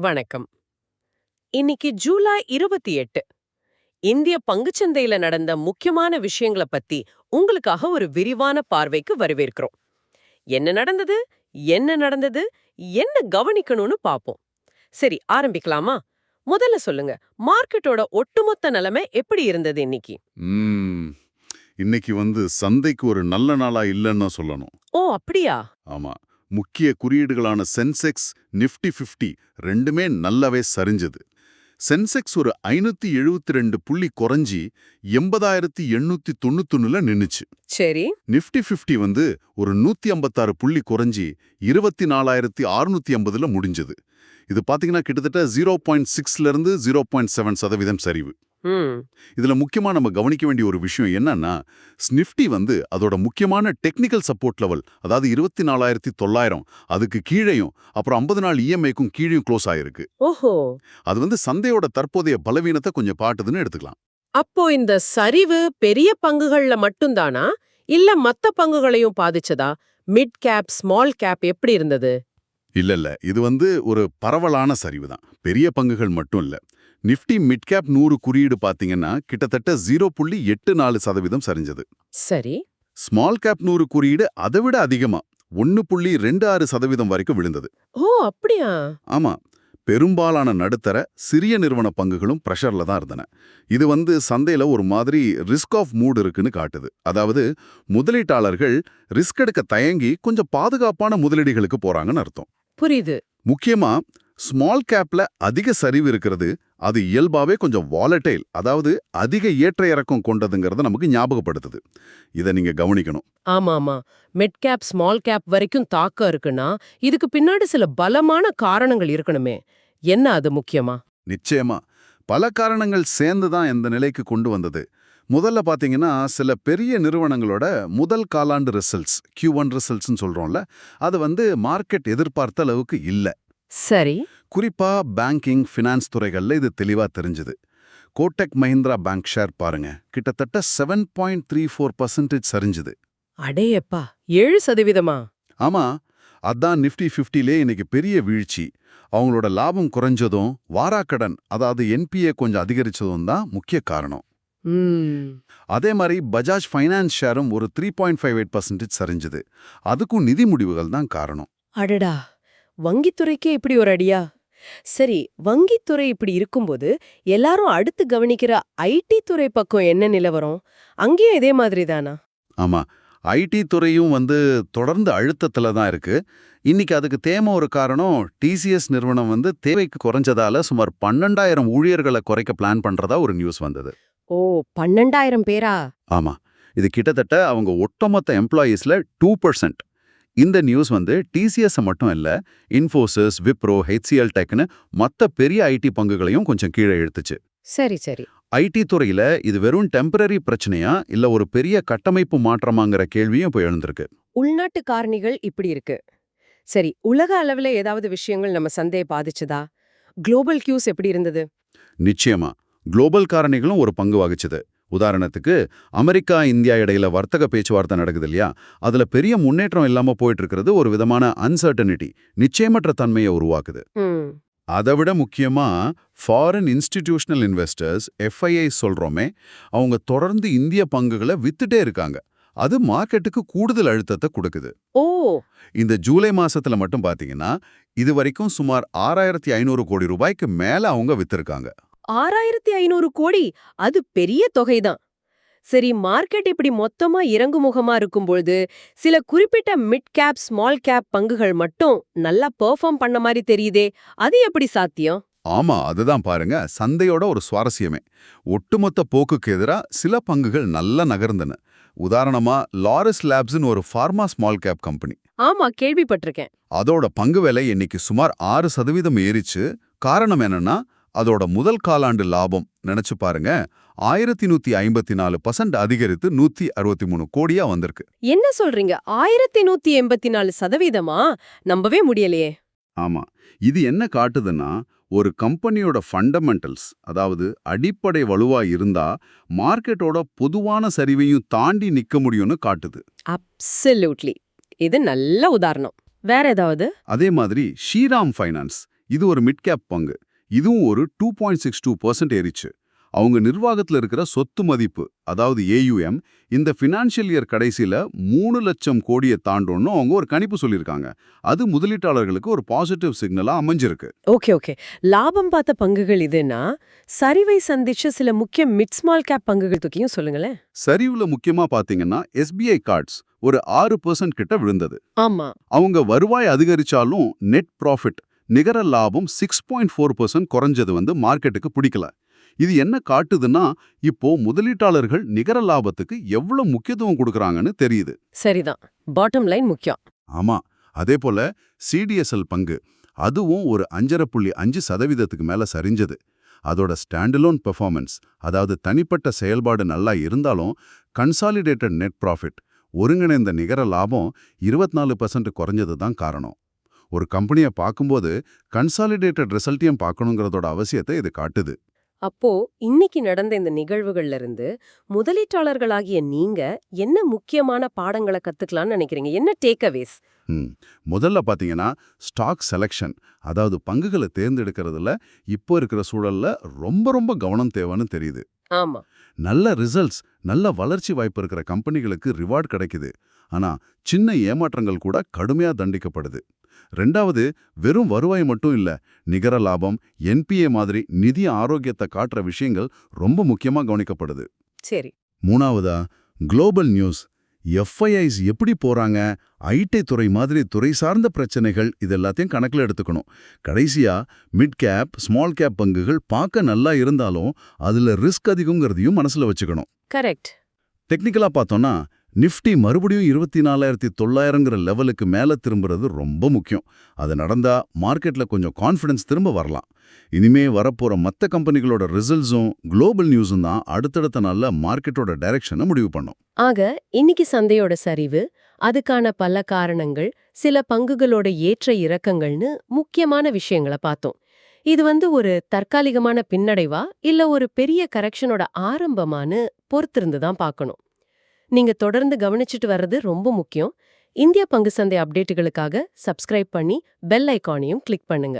வணக்கம். இன்னைக்கு ஜூலை 28. இந்திய பங்குச்சந்தையில நடந்த முக்கியமான விஷயங்கள பத்தி உங்களுக்காக ஒரு விரிவான பார்வைக்கு வரவேற்கிறோம். என்ன நடந்தது? என்ன நடந்தது? என்ன கவனிக்கணும்னு பாப்போம். சரி, ஆரம்பிக்கலாமா? முதல்ல சொல்லுங்க. மார்க்கெட்டோட ஒட்டுமொத்த நிலைமை எப்படி இருந்தது இன்னைக்கு? ம். இன்னைக்கு சந்தைக்கு ஒரு நல்ல நாளா இல்லைன்னு சொல்லணும். ஓ, அப்படியா? ஆமா. முக்கிய குறியீடுகளான சென்செக்ஸ், நிஃப்டி 50 ரெண்டுமே நல்லாவே சரிஞ்சது. சென்செக்ஸ் ஒரு 572 புள்ளி குறைஞ்சி 80,891ல நின்னுச்சு. சரி. நிஃப்டி 50 ஒரு 156 புள்ளி குறைஞ்சி 24,650ல முடிஞ்சது. இது பாத்தீங்கன்னா கிட்டத்தட்ட 0.6ல இருந்து 0.7% சரிவு. ம். இதுல முக்கியமா நம்ம கவனிக்க வேண்டிய ஒரு விஷயம் என்னன்னா, நிஃப்டி அதோட முக்கியமான டெக்னிக்கல் சப்போர்ட் லெவல், அதாவது 24,900 அதுக்கு கீழேயும் அப்புறம் 50 நாள் இஎம்ஐக்கும் கீழேயும் க்ளோஸ் ஆயிருக்கு. ஓஹோ. அது சந்தையோட தற்போதைய பலவீனத்தை கொஞ்சம் பாட்டுதுன்னு எடுத்துக்கலாம். அப்போ இந்த சரிவு பெரிய பங்குகள்ல மட்டும்தானா, இல்ல மத்த பங்குகளையும் பாதிச்சதா? மிட் கேப், ஸ்மால் கேப் எப்படி இருந்தது? இல்ல இது ஒரு பரவலான சரிவு தான். பெரிய பங்குகள் மட்டும் இல்ல. நிஃப்டி மிட் கேப் 100 குறியீடு பாத்தீங்கன்னா கிட்டத்தட்ட 0.84% சரிஞ்சது. சரி. ஸ்மால் கேப் 100 குறியீடு அதை விட அதிகமா 1.26% வரைக்கும் விழுந்தது. ஓ, அப்படியா? ஆமா. பெரும்பாலான நடுத்தர சிறிய நிறுவன பங்குகளும் பிரஷர்ல தான் இருந்தன. இது சந்தையில ஒரு மாதிரி ரிஸ்க் ஆஃப் மூட் இருக்குன்னு காட்டுது. அதாவது முதலீட்டாளர்கள் ரிஸ்க் எடுக்க தயங்கி கொஞ்சம் பாதுகாப்பான முதலீடுகளுக்கு போறாங்கன்னு அர்த்தம். புரியுது. முக்கியமா ஸ்மால் கேப்ல அதிக சரிவு இருக்கிறது, அது இயல்பாவே கொஞ்சம் வாலடைல், அதாவது அதிக ஏற்ற இறக்கம் கொண்டதுங்கிறத நமக்கு ஞாபகப்படுத்துது. இதை நீங்க கவனிக்கணும். ஆமாமா. மிட் கேப், ஸ்மால் கேப் வரைக்கும் தாக்கம் இருக்குன்னா, இதுக்கு பின்னாடி சில பலமான காரணங்கள் இருக்கணுமே. என்ன அது முக்கியமா? நிச்சயமா பல காரணங்கள் சேர்ந்து தான் இந்த நிலைக்கு கொண்டு வந்தது. முதல்ல பாத்தீங்கன்னா, சில பெரிய நிறுவனங்களோட முதல் காலாண்டு ரிசல்ட்ஸ், Q1 ரிசல்ட்ஸ்னு சொல்றோம்ல, அது மார்க்கெட் எதிர்பார்த்த அளவுக்கு இல்ல. சரி. குறிப்பா பேங்கிங், ஃபினான்ஸ் துறைகள்ல இது தெளிவா தெரிஞ்சுது. கோட்டக் மஹிந்திரா பேங்க் ஷேர் பாருங்க, கிட்டத்தட்ட 7.34% சரிஞ்சுது. அடேயப்பா, 7%? ஆமா, அதான் நிஃப்டி 50லே இன்னைக்கு பெரிய வீழ்ச்சி. அவங்களோட லாபம் குறைஞ்சதும், வாராக்கடன் அதாவது என்பிஏ கொஞ்சம் அதிகரிச்சதும் தான் முக்கிய காரணம். ம். அதே மாதிரி பஜாஜ் ஃபைனான்ஸ் ஷேரும் ஒரு 3.58% சரிஞ்சுது. அதுக்கும் நிதி முடிவுகள் தான் காரணம். அடடா, வங்கித்துறைக்கே இப்படி ஒரு அடியா? சரி, வங்கித்துறை இப்படி இருக்கும்போது எல்லாரும் அடுத்து கவனிக்கிற ஐடி துறை பக்கம் என்ன நிலவரம்? அங்கேயும் இதே மாதிரி தானா? ஆமா, ஐடி துறையும் தொடர்ந்து அழுத்தத்துல தான் இருக்கு. இன்னைக்கு அதுக்கு ஒரு காரணம், டிசிஎஸ் நிறுவனம் தேவைக்கு குறைஞ்சதால சுமார் 12,000 ஊழியர்களை குறைக்க பிளான் பண்றதா ஒரு நியூஸ் வந்தது. ஓ, 12,000 பேரா? ஆமா, இது கிட்டத்தட்ட அவங்க ஒட்டுமொத்த எம்ப்ளாயீஸ்ல 2%. இந்த நியூஸ் டிசிஎஸ் மட்டும் இல்ல, இன்ஃபோசிஸ், விப்ரோ, ஹெச்சிஎல் டெக்னு மத்த பெரிய ஐடி பங்குகளையும் கொஞ்சம் கீழே இழுத்துச்சு. சரி சரி. ஐடி துறையில இது வெறும் டெம்பரரி பிரச்சனையா இல்ல ஒரு பெரிய கட்டமைப்பு மாற்றமாங்கிற கேள்வியும் இப்போ எழுந்திருக்கு. உள்நாட்டு காரணிகள் இப்படி இருக்கு. சரி, உலக அளவுல ஏதாவது விஷயங்கள் நம்ம சந்தையை பாதிச்சதா? குளோபல் கியூஸ் எப்படி இருந்தது? நிச்சயமா குளோபல் காரணிகளும் ஒரு பங்கு வகிச்சது. உதாரணத்துக்கு, அமெரிக்கா இந்தியா இடையில வர்த்தக பேச்சுவார்த்தை நடக்குது இல்லையா, அதுல பெரிய முன்னேற்றம் இல்லாம போயிட்டு இருக்கிறது ஒரு விதமான அன்சர்டனிட்டி, நிச்சயமற்ற தன்மையை உருவாக்குது. ம். அதை விட முக்கியமா ஃபாரின் இன்ஸ்டிடியூஷனல் இன்வெஸ்டர்ஸ், எஃப்ஐஐ சொல்றோமே, அவங்க தொடர்ந்து இந்திய பங்குகளை வித்துட்டே இருக்காங்க. அது மார்க்கெட்டுக்கு கூடுதல் அழுத்தத்தை கொடுக்குது. ஓ. இந்த ஜூலை மாசத்துல மட்டும் பாத்தீங்கன்னா, இது வரைக்கும் சுமார் 6,500 கோடி ரூபாய்க்கு மேல அவங்க வித்திருக்காங்க. 6,500 கோடி, அது பெரிய தொகைதான். சரி, மார்க்கெட் இப்படி மொத்தமா இறங்குமுகமா இருக்கும்பொழுது சில குறிப்பிட்ட மிட் கேப், ஸ்மால் கேப் பங்குகள் மட்டும் நல்லா பெர்ஃபார்ம் பண்ண மாதிரி தெரியுதே, அது எப்படி சாத்தியம்? ஆமா, அதுதான் பாருங்க சந்தையோட ஒரு சுவாரஸ்யமே. ஒட்டுமொத்த போக்குக்கு எதிரா சில பங்குகள் நல்லா நகர்ந்தன. உதாரணமா லாரஸ் லேப்ஸ்னு ஒரு ஃபார்மா ஸ்மால் கேப் கம்பெனி. ஆமா, கேள்விப்பட்டிருக்கேன். அதோட பங்கு விலை இன்னைக்கு சுமார் 6% ஏறிச்சு. காரணம் என்னன்னா, அதோட முதல் காலாண்டு லாபம் நினைச்சு பாருங்க, 1154% அதிகரித்து 163 கோடியா வந்திருக்கு. என்ன சொல்றீங்க? 1184%? நம்பவே முடியலையே. ஆமா, இது என்ன காட்டுதுன்னா, ஒரு கம்பெனியோட ஃபண்டமெண்டல்ஸ், அதாவது அடிப்படை வலுவா இருந்தா மார்க்கெட்டோட பொதுவான சரிவையும் தாண்டி நிக்க முடியும்னு காட்டுது. அப்சல்யூட்லி. இது நல்ல உதாரணம். வேற ஏதாவது? அதே மாதிரி ஸ்ரீராம் ஃபைனான்ஸ், இது ஒரு மிட் கேப் பங்கு. இதுவும் ஒரு 2.62% ஏறிச்சு. அவங்க நிர்வாகத்துல இருக்கிற சொத்து மதிப்பு, அதாவது AUM, இந்த ஃபினான்ஷியல் இயர் கடைசியில 3 லட்சம் கோடியை தாண்டோன்னு அவங்க ஒரு கணிப்பு சொல்லியிருக்காங்க. அது முதலீட்டாளர்களுக்கு ஒரு பாசிட்டிவ் சிக்னலா அமைஞ்சிருக்கு. Okay okay. லாபம் பார்த்த பங்குகள் இதுன்னா சரிவை சந்திச்ச சில முக்கிய மிட் ஸ்மால் கேப் பங்குகள் தூக்கியும் சொல்லுங்களேன். சரிவுல முக்கியமா பாத்தீங்கன்னா SBI கார்ட்ஸ் ஒரு 6% கிட்ட விழுந்தது. ஆமா. அவங்க வருவாய் அதிகரிச்சாலும் நெட் ப்ராஃபிட், நிகர லாபம் 6.4% குறைஞ்சது மார்க்கெட்டுக்கு பிடிக்கல. இது என்ன காட்டுதுன்னா, இப்போ முதலீட்டாளர்கள் நிகர லாபத்துக்கு எவ்வளவு முக்கியத்துவம் கொடுக்கறாங்கன்னு தெரியுது. சரிதான். பாட்டம் லைன் முக்கியம். ஆமா. அதே போல CDSL பங்கு, அதுவும் ஒரு 5.5% மேல சரிஞ்சது. அதோட ஸ்டாண்டலோன் பெர்ஃபார்மன்ஸ், அதாவது தனிப்பட்ட செயல்பாடு நல்லா இருந்தாலும் கன்சாலிடேட்டட் நெட் ப்ராஃபிட், ஒருங்கிணைந்த நிகர லாபம் 24% குறைஞ்சது தான் காரணம். ஒரு கம்பெனியை பார்க்கும்போது கன்சாலிடேட்டட் ரிசல்ட்டையும் பார்க்கணுங்கிறதோட அவசியத்தை இது காட்டுது. அப்போ இன்னைக்கு நடந்த இந்த நிகழ்வுகள்ல இருந்து முதலீட்டாளர்களாகிய நீங்க என்ன முக்கியமான பாடங்களை கத்துக்கலாம்னு நினைக்கிறீங்க? என்ன டேக்அவேஸ்? முதல்ல பார்த்தீங்கன்னா ஸ்டாக் செலெக்ஷன், அதாவது பங்குகளை தேர்ந்தெடுக்கிறதுல இப்போ இருக்கிற சூழல்ல ரொம்ப ரொம்ப கவனம் தேவைன்னு தெரியுது. ஆமா. நல்ல ரிசல்ட்ஸ், நல்ல வளர்ச்சி வாய்ப்பு இருக்கிற கம்பெனிகளுக்கு ரிவார்ட் கிடைக்குது. ஆனா சின்ன ஏமாற்றங்கள் கூட கடுமையா தண்டிக்கப்படுது. ரெண்டாவது, வெறும் வருவாய் மட்டும் இல்ல, நிகர லாபம், NPA மாதிரி நிதி ஆரோக்கியத்தை காட்டுற விஷயங்கள் ரொம்ப முக்கியமா கவனிக்கப்படுது. சரி. மூணாவதா, குளோபல் நியூஸ், FIIs எப்படி போறாங்க, IT துறை மாதிரி துறை சார்ந்த பிரச்சனைகள், இதெல்லாத்தையும் கணக்கில் எடுத்துக்கணும். கடைசியா, மிட் கேப், ஸ்மால் கேப் பங்குகள் பார்க்க நல்லா இருந்தாலும் அதுல ரிஸ்க் அதிகங்கிறதையும் மனசுல வச்சுக்கணும். கரெக்ட். டெக்னிக்கலா பார்த்தோம்னா நிஃப்டி மறுபடியும் 24,900ங்கிற லெவலுக்கு மேல திரும்புறது ரொம்ப முக்கியம். அது நடந்தா மார்க்கெட்ல கொஞ்சம் கான்ஃபிடன்ஸ் திரும்ப வரலாம். இனிமே வரப்போற மத்த கம்பெனிகளோட ரிசல்ட்ஸும் குளோபல் நியூஸும் தான் அடுத்தடுத்த நாள்ல மார்க்கெட்டோட டைரக்ஷனை முடிவு பண்ணும். ஆக இன்னைக்கு சந்தையோட சரிவு, அதுக்கான பல காரணங்கள், சில பங்குகளோட ஏற்ற இறக்கங்கள்னு முக்கியமான விஷயங்களை பார்த்தோம். இது ஒரு தற்காலிகமான பின்னடைவா இல்ல ஒரு பெரிய கரெக்ஷனோட ஆரம்பமானு பொறுத்திருந்து தான் பார்க்கணும். நீங்க தொடர்ந்து கவனிச்சுட்டு வர்றது ரொம்ப முக்கியம். இந்திய பங்கு சந்தை அப்டேட்டுகளுக்காக சப்ஸ்கிரைப் பண்ணி பெல் ஐகானையும் கிளிக் பண்ணுங்க.